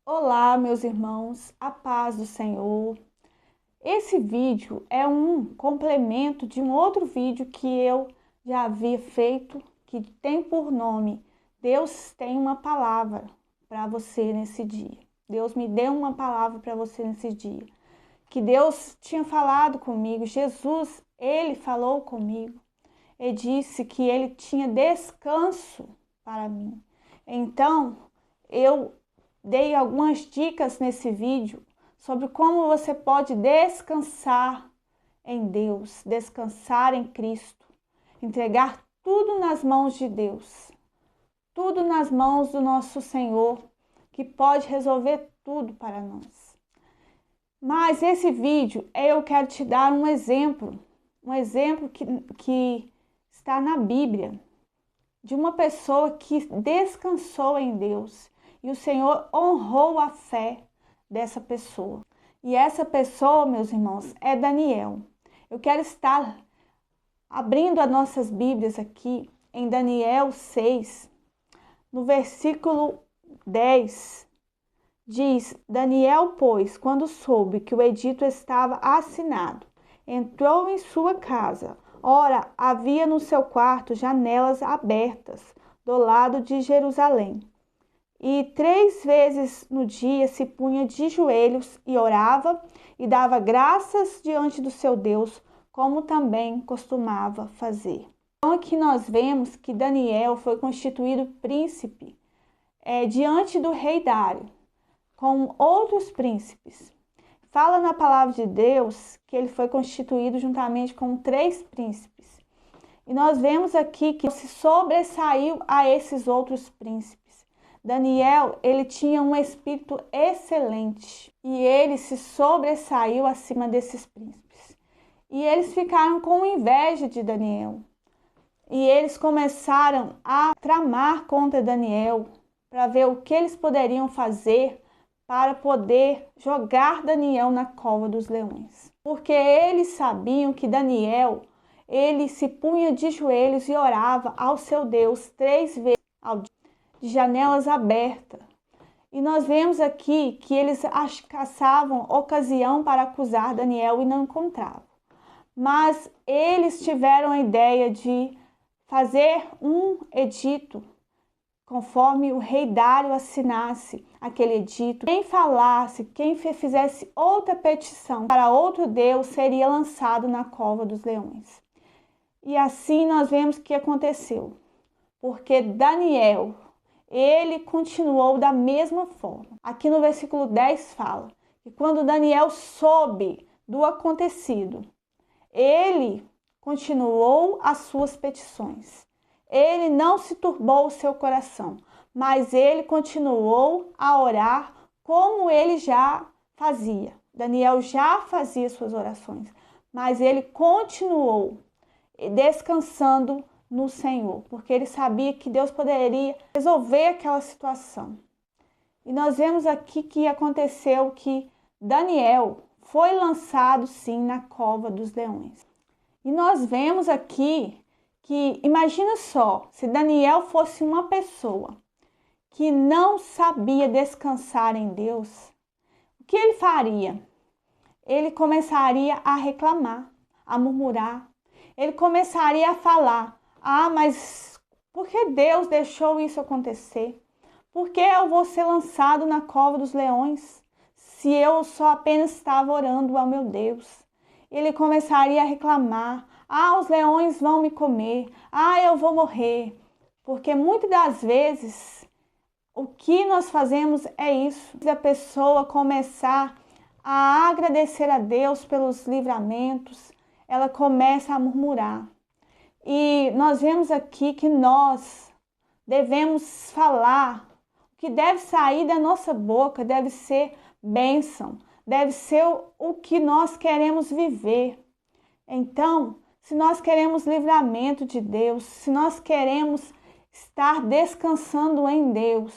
Olá, meus irmãos, a paz do Senhor. Esse vídeo é um complemento de um outro vídeo que eu já havia feito, que tem por nome Deus tem uma palavra para você nesse dia. Deus me deu uma palavra para você nesse dia. Que Deus tinha falado comigo, Jesus, Ele falou comigo. Ele disse que Ele tinha descanso para mim. Então, eu dei algumas dicas nesse vídeo sobre como você pode descansar em Deus, descansar em Cristo, entregar tudo nas mãos de Deus, tudo nas mãos do nosso Senhor, que pode resolver tudo para nós. Mas esse vídeo, eu quero te dar um exemplo que está na Bíblia, de uma pessoa que descansou em Deus. E o Senhor honrou a fé dessa pessoa. E essa pessoa, meus irmãos, é Daniel. Eu quero estar abrindo as nossas Bíblias aqui em Daniel 6, no versículo 10. Diz: Daniel, pois, quando soube que o edito estava assinado, entrou em sua casa. Ora, havia no seu quarto janelas abertas do lado de Jerusalém. E 3 vezes no dia se punha de joelhos e orava e dava graças diante do seu Deus, como também costumava fazer. Então aqui nós vemos que Daniel foi constituído príncipe diante do rei Dário, com outros príncipes. Fala na palavra de Deus que ele foi constituído juntamente com 3 príncipes. E nós vemos aqui que se sobressaiu a esses outros príncipes. Daniel, ele tinha um espírito excelente e ele se sobressaiu acima desses príncipes. E eles ficaram com inveja de Daniel. E eles começaram a tramar contra Daniel para ver o que eles poderiam fazer para poder jogar Daniel na cova dos leões. Porque eles sabiam que Daniel, ele se punha de joelhos e orava ao seu Deus 3 vezes ao dia, de janelas abertas. E nós vemos aqui que eles caçavam ocasião para acusar Daniel e não encontravam. Mas eles tiveram a ideia de fazer um edito, conforme o rei Dário assinasse aquele edito. Quem falasse, quem fizesse outra petição para outro Deus seria lançado na cova dos leões. E assim nós vemos que aconteceu, porque Daniel, ele continuou da mesma forma. Aqui no versículo 10 fala que quando Daniel soube do acontecido, ele continuou as suas petições. Ele não se turbou o seu coração, mas ele continuou a orar como ele já fazia. Daniel já fazia suas orações, mas ele continuou descansando no Senhor, porque ele sabia que Deus poderia resolver aquela situação. E nós vemos aqui que aconteceu que Daniel foi lançado sim na cova dos leões. E nós vemos aqui que, imagina só, se Daniel fosse uma pessoa que não sabia descansar em Deus, o que ele faria? Ele começaria a reclamar, a murmurar. Ele começaria a falar: mas por que Deus deixou isso acontecer? Por que eu vou ser lançado na cova dos leões, se eu só apenas estava orando ao meu Deus? Ele começaria a reclamar: os leões vão me comer, eu vou morrer. Porque muitas das vezes o que nós fazemos é isso. A pessoa começar a agradecer a Deus pelos livramentos, ela começa a murmurar. E nós vemos aqui que nós devemos falar, o que deve sair da nossa boca deve ser bênção, deve ser o que nós queremos viver. Então, se nós queremos livramento de Deus, se nós queremos estar descansando em Deus,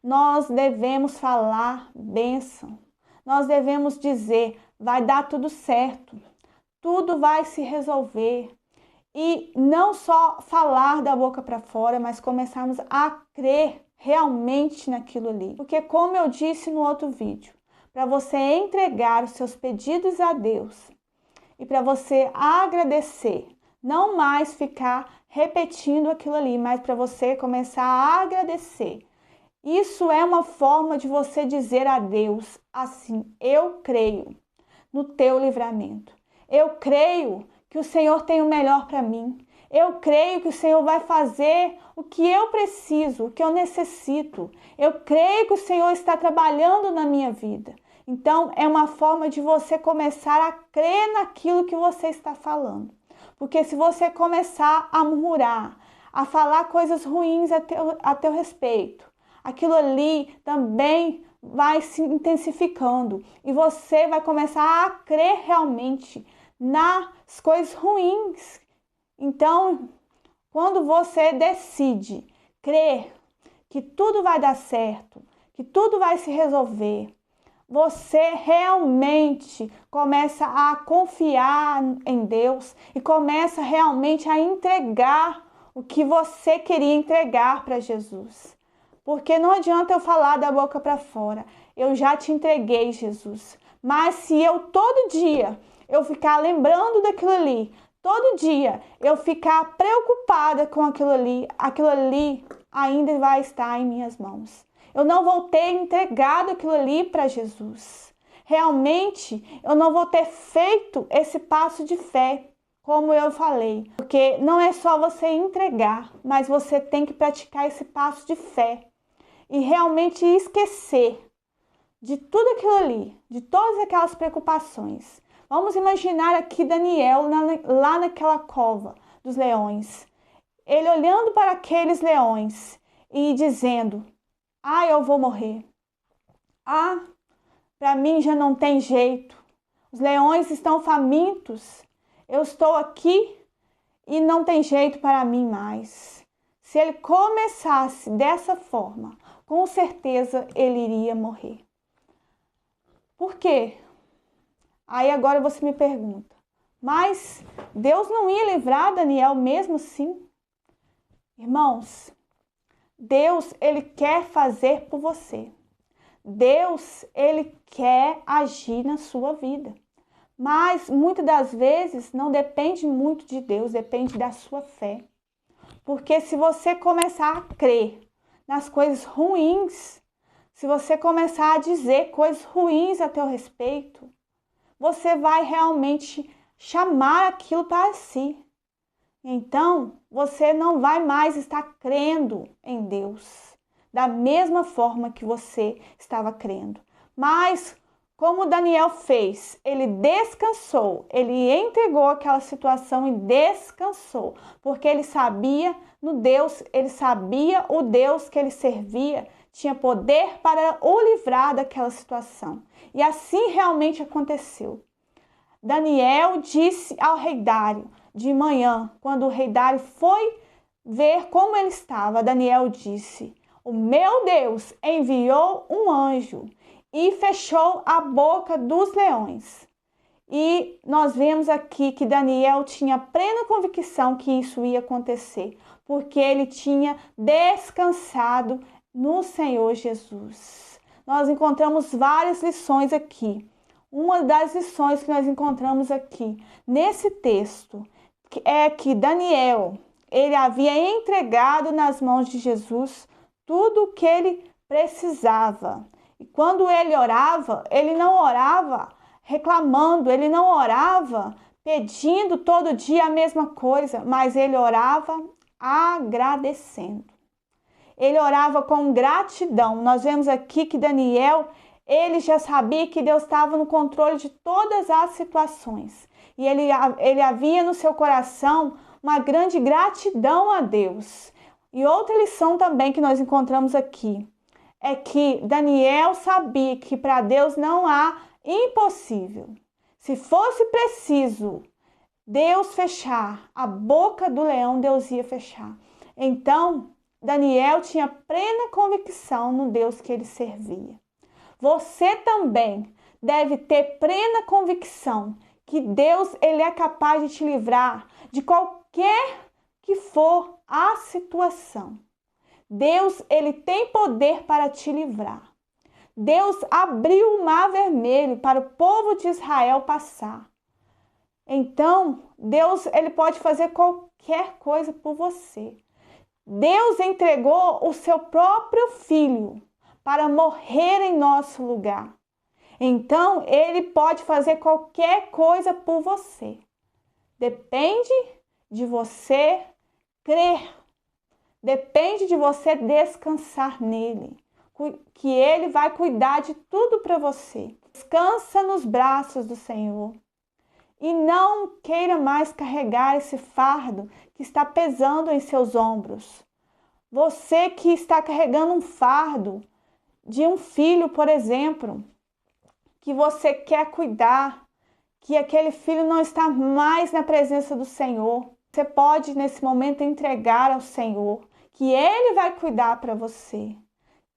nós devemos falar bênção. Nós devemos dizer: vai dar tudo certo, tudo vai se resolver. E não só falar da boca para fora, mas começarmos a crer realmente naquilo ali. Porque como eu disse no outro vídeo, para você entregar os seus pedidos a Deus e para você agradecer, não mais ficar repetindo aquilo ali, mas para você começar a agradecer. Isso é uma forma de você dizer a Deus assim: eu creio no teu livramento. Eu creio que o Senhor tem o melhor para mim. Eu creio que o Senhor vai fazer o que eu preciso, o que eu necessito. Eu creio que o Senhor está trabalhando na minha vida. Então, é uma forma de você começar a crer naquilo que você está falando. Porque se você começar a murmurar, a falar coisas ruins a teu respeito, aquilo ali também vai se intensificando e você vai começar a crer realmente nas coisas ruins. Então, quando você decide crer que tudo vai dar certo, que tudo vai se resolver, você realmente começa a confiar em Deus e começa realmente a entregar o que você queria entregar para Jesus. Porque não adianta eu falar da boca para fora, eu já te entreguei, Jesus. Mas se eu todo dia eu ficar lembrando daquilo ali, todo dia eu ficar preocupada com aquilo ali ainda vai estar em minhas mãos. Eu não vou ter entregado aquilo ali para Jesus. Realmente, eu não vou ter feito esse passo de fé, como eu falei. Porque não é só você entregar, mas você tem que praticar esse passo de fé. E realmente esquecer de tudo aquilo ali, de todas aquelas preocupações. Vamos imaginar aqui Daniel lá naquela cova dos leões. Ele olhando para aqueles leões e dizendo: ah, eu vou morrer. Ah, para mim já não tem jeito. Os leões estão famintos. Eu estou aqui e não tem jeito para mim mais. Se ele começasse dessa forma, com certeza ele iria morrer. Por quê? Aí agora você me pergunta, mas Deus não ia livrar Daniel mesmo assim? Irmãos, Deus, ele quer fazer por você. Deus, ele quer agir na sua vida. Mas muitas das vezes não depende muito de Deus, depende da sua fé. Porque se você começar a crer nas coisas ruins, se você começar a dizer coisas ruins a teu respeito, você vai realmente chamar aquilo para si. Então, você não vai mais estar crendo em Deus da mesma forma que você estava crendo. Mas, como Daniel fez, ele descansou, ele entregou aquela situação e descansou, porque ele sabia no Deus, ele sabia o Deus que ele servia, tinha poder para o livrar daquela situação. E assim realmente aconteceu. Daniel disse ao rei Dário, de manhã, quando o rei Dário foi ver como ele estava, Daniel disse: o meu Deus enviou um anjo e fechou a boca dos leões. E nós vemos aqui que Daniel tinha plena convicção que isso ia acontecer, porque ele tinha descansado no Senhor Jesus. Nós encontramos várias lições aqui. Uma das lições que nós encontramos aqui nesse texto é que Daniel, ele havia entregado nas mãos de Jesus tudo o que ele precisava. E quando ele orava, ele não orava reclamando, ele não orava pedindo todo dia a mesma coisa, mas ele orava agradecendo. Ele orava com gratidão. Nós vemos aqui que Daniel, ele já sabia que Deus estava no controle de todas as situações. E ele havia no seu coração uma grande gratidão a Deus. E outra lição também que nós encontramos aqui é que Daniel sabia que para Deus não há impossível. Se fosse preciso Deus fechar a boca do leão, Deus ia fechar. Então, Daniel tinha plena convicção no Deus que ele servia. Você também deve ter plena convicção que Deus, ele é capaz de te livrar de qualquer que for a situação. Deus, ele tem poder para te livrar. Deus abriu o mar vermelho para o povo de Israel passar. Então, Deus, ele pode fazer qualquer coisa por você. Deus entregou o seu próprio filho para morrer em nosso lugar. Então, ele pode fazer qualquer coisa por você. Depende de você crer. Depende de você descansar nele, que ele vai cuidar de tudo para você. Descansa nos braços do Senhor e não queira mais carregar esse fardo que está pesando em seus ombros. Você que está carregando um fardo de um filho, por exemplo, que você quer cuidar, que aquele filho não está mais na presença do Senhor. Você pode, nesse momento, entregar ao Senhor, que Ele vai cuidar para você,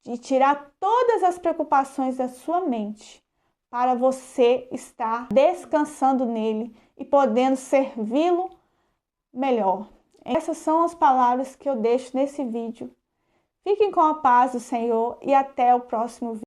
de tirar todas as preocupações da sua mente, para você estar descansando nele e podendo servi-lo melhor. Essas são as palavras que eu deixo nesse vídeo. Fiquem com a paz do Senhor e até o próximo vídeo.